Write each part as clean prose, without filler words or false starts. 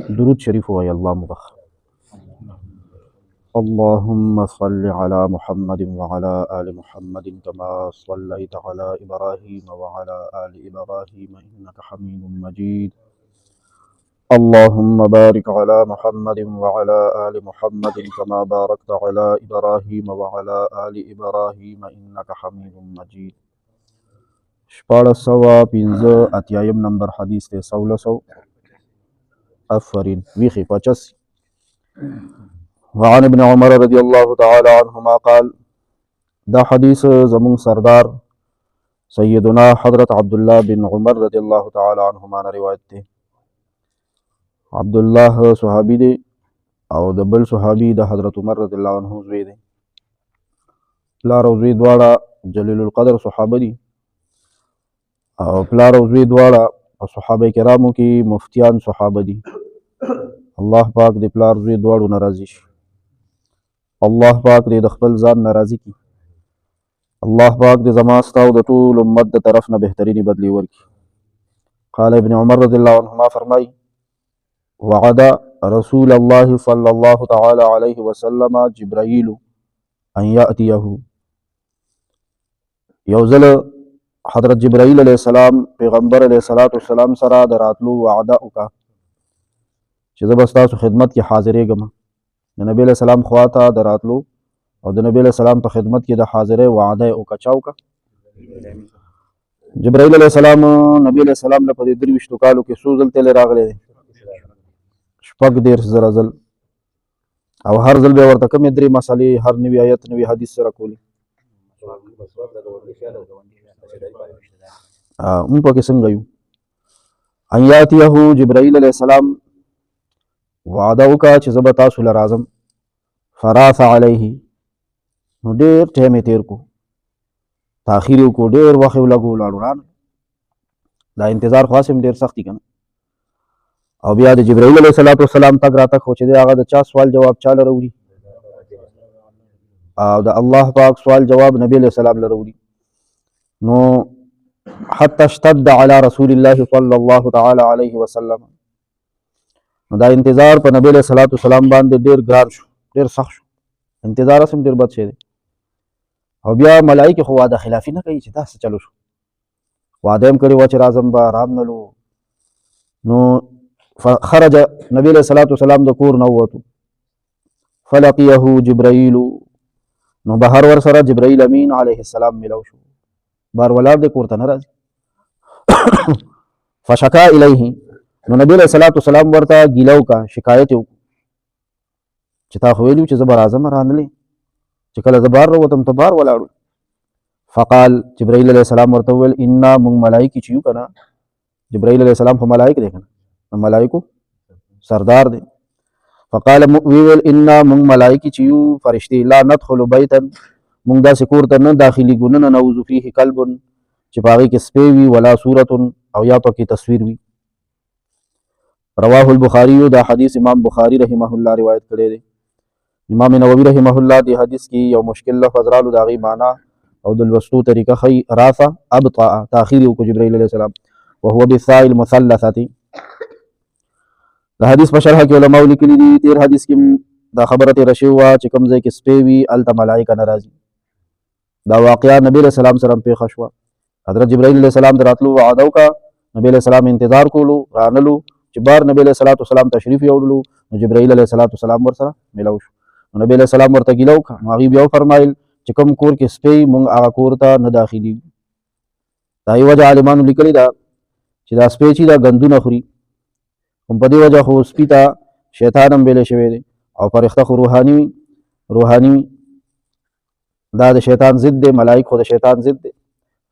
درود شریف وای الله مبخ. اللهم صل على محمد وعلى آل محمد كما صليت على إبراهيم وعلى آل إبراهيم إنك حميد مجيد. اللهم بارك على محمد وعلى آل محمد كما باركت على إبراهيم وعلى آل إبراهيم إنك حميد مجيد. شپاړس سوه پنځه اتیایم نمبر حدیث دی. 1600 آفرین ویخي 85. وعن ابن عمر رضی الله تعالی عنهما قال، دا حدیث زمون سردار سیدنا حضرت عبدالله بن عمر رضی الله تعالی عنهما نه روایت دی. عبدالله صحابي دی او د بل صحابي د حضرت عمر رضی الله عنه زوی دی. پلار او زوی دواړه جلیل القدر صحابه دي او پلار او زوی دواړه په صحابه کرامو کې مفتیان صحابه دي. الله پاک د پلار زوی دواړو ناراضي شي. الله پاک دې د خپل ځان ناراضي کی. الله پاک دې زما ستا او د ټول امت د طرف نه بهترینی بدلی ورکړي. قال ابن عمر رضی الله عنهما فرمای، وعد رسول الله صلی الله تعالی علیه وسلم جبرائیل ان یأتیه. یو ځل حضرت جبرائیل علیہ السلام پیغمبر علیہ السلام سره د راتلو وعده وکړه چې زه به ستاسو خدمت کې حاضرېږم. د نبی علیہ السلام خواته د راتلو او د نبی علیہ السلام په خدمت کې د حاضرۍ وعده یې وکړه. چا وکړه؟ جبرائیل علیہ السلام نبی علیہ السلام له په دې 23 کالو کې څو ځل تللی راغلی دی؟ 14 ځل. او هر ځل به ورته کومې 3 مسلې، هر نوي آیت نوي حدیث سره کولی. مونږ پکې څنګه یو؟ ان یاتیه جبرائیل علیہ السلام وعده وکړه چې زه به تاسو له راځم. فراث علیه، نو ډېر ټایم یې تېر کو، تاخیر یې وکړو، ډېر وخت یې ولګو، لاړو رانه. دا انتظار خو هسې هم ډېر سخت دي که نه. او بیا د جبرائیل علیه السلام تګ راتګ خو چې دی هغه د چا سوال جواب چا له راوړي؟ او د الله پاک سوال جواب نبی علیہ السلام له راوړي. نو حتی اشتد علی رسول الله صلی الله تعالی علیه وسلم، نو دا انتظار په نبی علیہ السلام باندې ډېر ګران شو، ډېر سخت شو. انتظار هم ډېر بد شی دی. او بیا ملایکې خو وعده خلافي نه کوي چې دا څه چلو شو. وعده هم کړې وه چې راځم به رام نه لو. نو خرج نبی علیہ السلام د کور نه ووتو. فلقیه جبرائیل، نو بهر ور سره جبرائیل امین علیه السلام ملو شو. بار ولاړ دی، کور ته نه راځي. فشکا الیه، نو نبی علیہ السلام ورته ګیله وکړه، شکایت یې وکړو چې تا خو ویلي چې زه به راځم رانلې، چې کله زه بار راوتم ته بار ولاړو. فقال، جبرائیل علیہ السلام ورته وویل، انا موږ ملایکې چې یو که نه، جبرائیل علیہ السلام خو ملایک دی که نه، ملایکو سردار دی. فقال ویل، انا موږ ملایکې چې یو فرشتې، لا ندخل بیتا، موږ داسې کور ته نه داخلېږو، نه ننوځو فیه کلب، چې په هغې کې سپی وي، ولا صورت، او یا پکې تصویر وي. رواه البخاري، دا حدیث امام بخاری رحمه الله روایت کړی دی. امام نووي رحمه الله دی حدیث کې یو مشکل لفظ رالو، د هغې معنا او د لوستو طریقه ښیي. راثه ابطأ، تاخیر یې وکړو جبرائیل علیه السلام، وهو بالثاء المثلثة. د حدیث په شرحه کې علماو لیکلي دي، تیر حدیث کې دا خبره تېره شوې وه چې کوم ځای کې سپی وي هلته ملایکه نه راځي. دا واقعه نبی علیہ السلام سره هم پېښه شوه. حضرت جبرائیل علیہ السلام د راتلو وعده وکړه، نبی علیہ السلام انتظار کولو، رانلو. چې بار نبی علیہ السلام تشریف یوړلو، نو جبرائیل علیہ السلام ورسره ملو شو. نو نبی علیہ السلام ورته ګیله وکړه، نو هغې بیا وفرمایل چې کوم کور کې سپی مونږ هغه کور ته نه داخلېږو. دا یې وجه عالمانو لیکلې ده چې دا سپی چې دا ګندونه خوري، هم په دې وجه خو سپي ته شیطان هم ویلی شوی دی، او فرښته خو روحاني وي. دا د شیطان ضد دی، ملایک خو د شیطان ضد دی.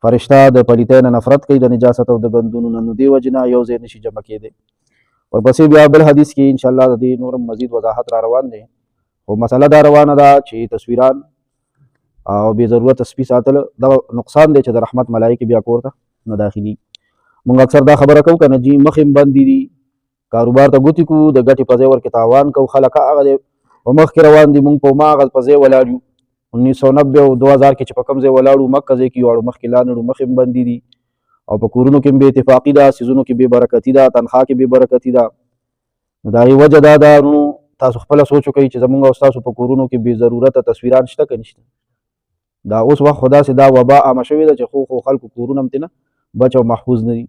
فرشته د پلیتۍ نه نفرت کوي، د نجاست او د ګندونو نه، نو دې وجې نه یو ځای نشي جمع کېدی. ورپسې بیا بل حدیث کې انشاءالله د دې نورم مزید وضاحت را روان دی. خو مسله دا روانه ده چې تصویران او بې ضرورت سپي ساتل دا نقصان دی چې د رحمت ملایکې بیا کور ته نه داخلي. مونږ اکثر دا خبره کوو که نه جي، مخ هم بندې دي، کاروبار ته ګوتې کوو، د ګټې په ځای ورکې تاوان کوو، خلک هغه دی په مخ کې روان دي، مونږ په هماغه په ځای ولاړ یو. 1990 او 2000 کې چې په کوم ځای ولاړو، مکه ځای کې یو مخکې لاړو، مخ هم بندې دي، او په کورونو کې هم بې اتفاقي ده، سیزونو کې بې برکتي ده، تنخوا کې بې برکتي ده. نو د هغې وجه دا ده نو تاسو خپله سوچ وکئ چې زمونږ او ستاسو په کورونو کې بې ضرورته تصویران شته که نشته. دا اوس وخت خو داسې دا وبا عامه شوې ده چې خو خلکو کورونه هم ترې نه بچ او محفوظ نه دي.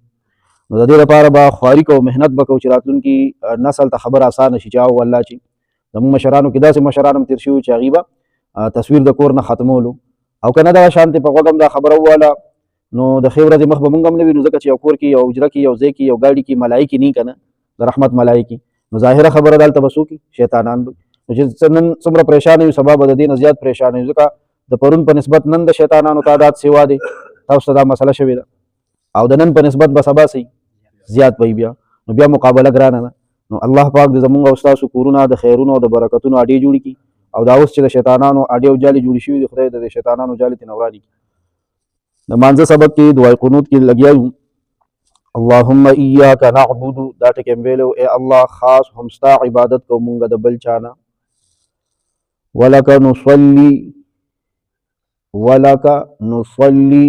نو د دې لپاره به خواري کوو، محنت به کوو چې راتلونکي نسل ته خبر اسانه شي چې او والله چې زموږ مشرانو کې داسې مشران هم تېر شوي چې هغوی به تصویر د کور نه ختمولو، او که نه دغه شانتې په غوږ هم دا خبره وواله نو د ښې ورځې مخ به مونږ هم نه وي. نو ځکه چې یو کور کې یو حجره کې یو ځای کې یو ګاډي کې ملایکې نه که نه د رحمت ملایکې، نو ظاهره خبره دلته به څوک شیطانان به. نو چې نن څومره پریشانه یو سبا به د دې نه زیات پریشانه یو، ځکه د پرون په نسبت نن د شیطانانو تعداد سیوا دی. تاسو ته دا مسله شوې ده، او د نن په نسبت به سبا سي زیات وي بیا، نو بیا مقابله ګرانه ده. نو الله پاک د زمونږ او ستاسو کورونه د خیرونو او د برکتونو اډې جوړې کړي، او دا اوس چې د شیطانانو اډې او جالې جوړې شوي دي خدای د شیطانانو جالې ترې نه ورانې کړي. د مانځه سبق کې دعای قنوت کې لګیا یو اللهم ایاک نعبد، دا ټکی مې ویلی ای الله خاص هم ستا عبادت کوو مونږ د بل چا نه، ولک نصلي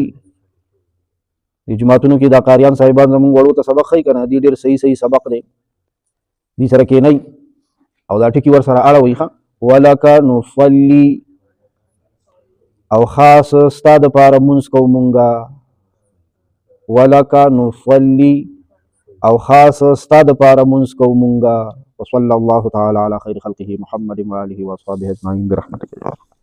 د جماعتونو کې دا قاریان صاحبان زمونږ وړو ته سبق ښیي که نه، دې ډېر صحیح صحیح سبق دی، دې سره کښېنئ او دا ټکي ور سره اړوئ ښه. ولک نصلي او خاص ستا دپاره مونځ کوو مونږه، ولک نصلي او خاص ستا دپاره مونځ کوو مونږه. وصلی الله تعالی علی خیر خلقه محمد و آله و اصحابه اجمعین برحمتک یا رب.